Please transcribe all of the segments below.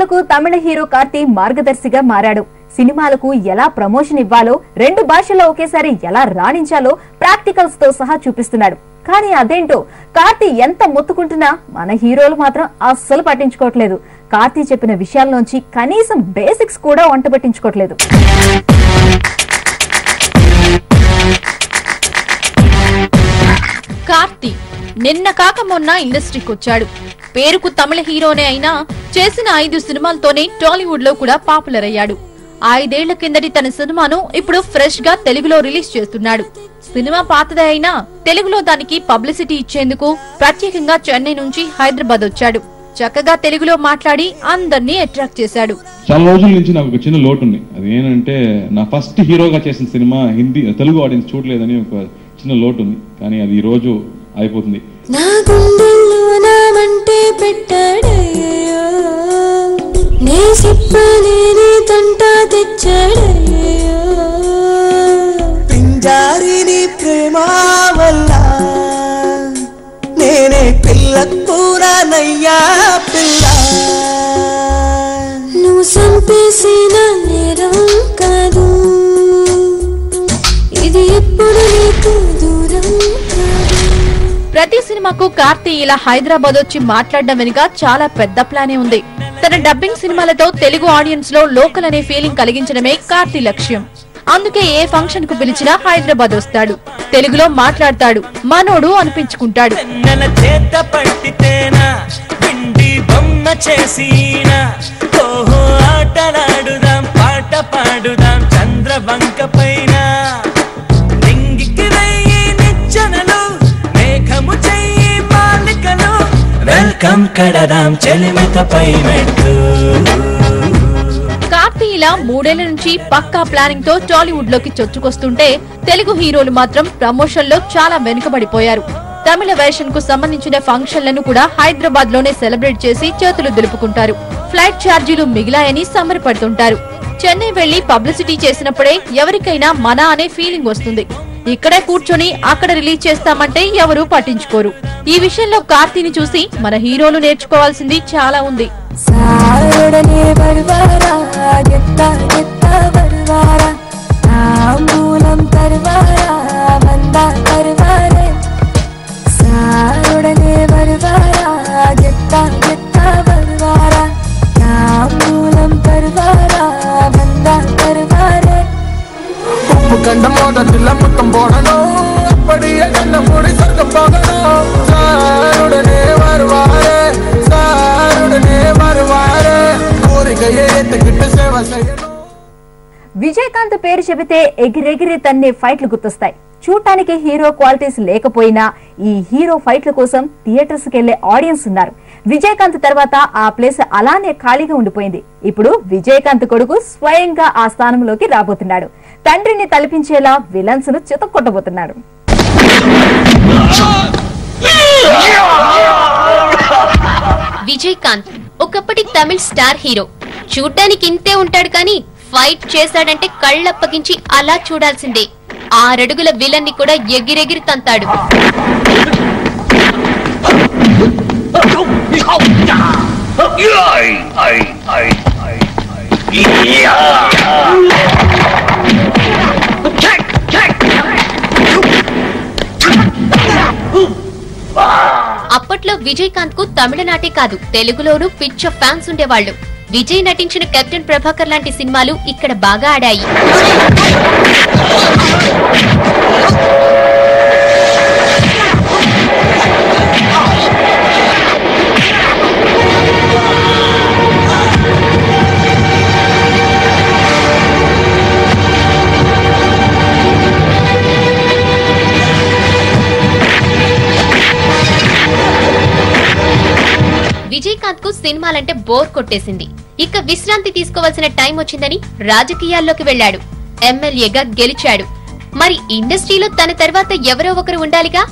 సినిమాలకు తమిళ హీరో కార్తీ మార్గదర్శిగా మారాడు. సినిమాలకు ఎలా ప్రమోషన్ ఇవ్వాలో, 2 భాషల్లో ఒకేసారి ఎలా రాణించాలో ప్రాక్టికల్స్ తో సహా చూపిస్తున్నాడు. కానీ అదేంటో కార్తీ ఎంత మొత్తుకుంటున్నా మన హీరోలు మాత్రం అస్సలు పట్టించుకోవట్లేదు. కార్తీ చెప్పిన విషయాల్లోంచి కనీసం బేసిక్స్ కూడా వంట పట్టించుకోవట్లేదు. కార్తీ నిన్న కాక మొన్న ఇండస్ట్రీకి వచ్చాడు. పేరుకు తమిళ హీరోనే అయినా చేసిన 5 సినిమాలతోనే టాలీవుడ్ లో కూడా పాపులర్ అయ్యాడు. 5 ఏళ్ల కిందటి తన సినిమాను ఇప్పుడు ఫ్రెష్ గా తెలుగులో రిలీజ్ చేస్తున్నాడు. సినిమా పాతదే అయినా తెలుగులో దానికి పబ్లిసిటీ ఇచ్చేందుకు ప్రత్యేకంగా చెన్నై నుంచి హైదరాబాద్ వచ్చాడు. చక్కగా తెలుగులో మాట్లాడి అందర్నీ అట్రాక్ట్ చేశాడు. చాలా రోజుల నుంచి నాకు ఒక చిన్న లోటు ఉంది. అది ఏంటంటే నా ఫస్ట్ హీరోగా చేసిన సినిమా తెలుగు ఆడియన్స్ చూడలేదని ఒక చిన్న లోటు ఉంది. కానీ అది ఈ రోజు అయిపోతుంది. నా గుండెల్లో నామంటే పెట్టాడయ్యో, నీ సిప్పలేని తంట తెచ్చాడయ్యో, పింజారిని ప్రేమ వల్ల నేనే పిల్లకూరనయ్యా పిల్ల, నువ్వు సంపేసిన నేరం కాదు, ఇది ఎప్పుడు నీకు దూరం. ప్రతి సినిమాకు కార్తీ ఇలా హైదరాబాద్ వచ్చి మాట్లాడడం వెనుక చాలా పెద్ద ప్లానే ఉంది. తన డబ్బింగ్ సినిమాలతో తెలుగు ఆడియన్స్ లో లోకల్ అనే ఫీలింగ్ కలిగించడమే కార్తీ లక్ష్యం. అందుకే ఏ ఫంక్షన్ కు పిలిచినా హైదరాబాద్ వస్తాడు, తెలుగులో మాట్లాడతాడు, మనోడు అనిపించుకుంటాడు. కార్తీ ఇలా 3 ఏళ్ల నుంచి పక్కా ప్లానింగ్ తో టాలీవుడ్ లోకి చొచ్చుకొస్తుంటే తెలుగు హీరోలు మాత్రం ప్రమోషన్ లో చాలా వెనుకబడిపోయారు. తమిళ వెర్షన్ కు సంబంధించిన ఫంక్షన్లను కూడా హైదరాబాద్ లోనే సెలబ్రేట్ చేసి చేతులు దులుపుకుంటారు. ఫ్లైట్ ఛార్జీలు మిగిలాయని సంబరపడుతుంటారు. చెన్నై వెళ్లి పబ్లిసిటీ చేసినప్పుడే ఎవరికైనా మన అనే ఫీలింగ్ వస్తుంది. ఇక్కడే కూర్చొని అక్కడ రిలీజ్ చేస్తామంటే ఎవరూ పట్టించుకోరు. ఈ విషయంలో కార్తీని చూసి మన హీరోలు నేర్చుకోవాల్సింది చాలా ఉంది. విజయకాంత్ పేరు చెబితే ఎగిరెగిరి తన్నే ఫైట్లు గుర్తొస్తాయి. చూడటానికి హీరో క్వాలిటీస్ లేకపోయినా ఈ హీరో ఫైట్ల కోసం థియేటర్స్ కెళ్లే ఆడియన్స్ ఉన్నారు. విజయకాంత్ తర్వాత ఆ ప్లేస్ అలానే ఖాళీగా ఉండిపోయింది. ఇప్పుడు విజయకాంత్ కొడుకు స్వయంగా ఆ స్థానంలోకి రాబోతున్నాడు. తండ్రిని తలపించేలా విలన్స్ ను చితక్కొట్టబోతున్నాడు. విజయకాంత్ ఒకప్పటి తమిళ స్టార్ హీరో. చూడ్డానికి ఇంతే ఉంటాడు కానీ ఫైట్ చేశాడంటే కళ్ళప్పగించి అలా చూడాల్సిందే. 6 అడుగుల విలన్ ని కూడా ఎగిరెగిరి తంతాడు. అప్పట్లో విజయకాంత్ కు తమిళనాటే కాదు తెలుగులోనూ పిచ్చ ఫ్యాన్స్ ఉండేవాళ్లు. విజయ్ నటించిన కెప్టెన్ ప్రభాకర్ లాంటి సినిమాలు ఇక్కడ బాగా ఆడాయి. విజయకాంత్ కు సినిమాలంటే బోర్ కొట్టేసింది. ఇక విశ్రాంతి తీసుకోవాల్సిన టైం వచ్చిందని రాజకీయాల్లోకి వెళ్లాడు. ఎమ్మెల్యేగా గెలిచాడు. మరి ఇండస్ట్రీలో తన తర్వాత ఎవరో ఒకరు ఉండాలిగా.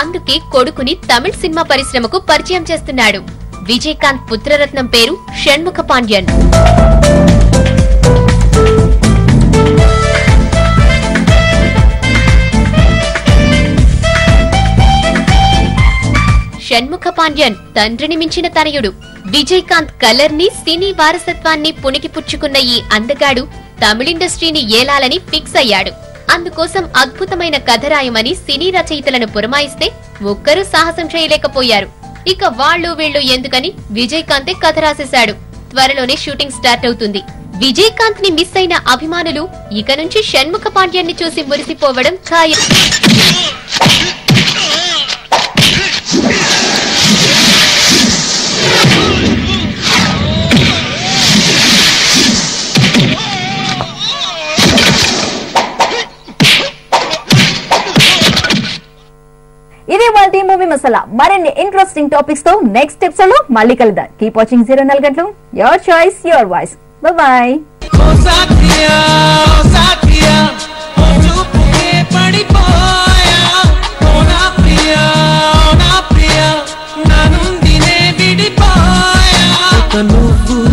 అందుకే కొడుకుని తమిళ సినిమా పరిశ్రమకు పరిచయం చేస్తున్నాడు. విజయకాంత్ పుత్రరత్నం పేరు షణ్ముఖ పాండ్యన్. షణ్ముఖ పాండ్యన్ తండ్రిని మించిన తనయుడు. విజయకాంత్ కలర్ ని, సినీ వారసత్వాన్ని పుణికిపుచ్చుకున్న ఈ అందగాడు తమిళ ఇండస్ట్రీని ఏలాలని ఫిక్స్ అయ్యాడు. అందుకోసం అద్భుతమైన కథ రాయమని సినీ రచయితలను పురమాయిస్తే ఒక్కరూ సాహసం చేయలేకపోయారు. ఇక వాళ్ళు వీళ్ళు ఎందుకని విజయకాంతే కథ రాసేశాడు. త్వరలోనే షూటింగ్ స్టార్ట్ అవుతుంది. విజయకాంత్ ని మిస్ అయిన అభిమానులు ఇక నుంచి షణ్ముఖ పాండ్యాన్ని చూసి మురిసిపోవడం ఖాయం. ఇది వాటి మూవీ మసాలా. మరిన్ని ఇంట్రెస్టింగ్ టాపిక్స్ తో నెక్స్ట్ ఎపిసోడ్ లో మళ్ళీ కలుద్దాం. కీప్ వాచింగ్ 04 గంటలు. Your choice, your voice. By. నువ్వు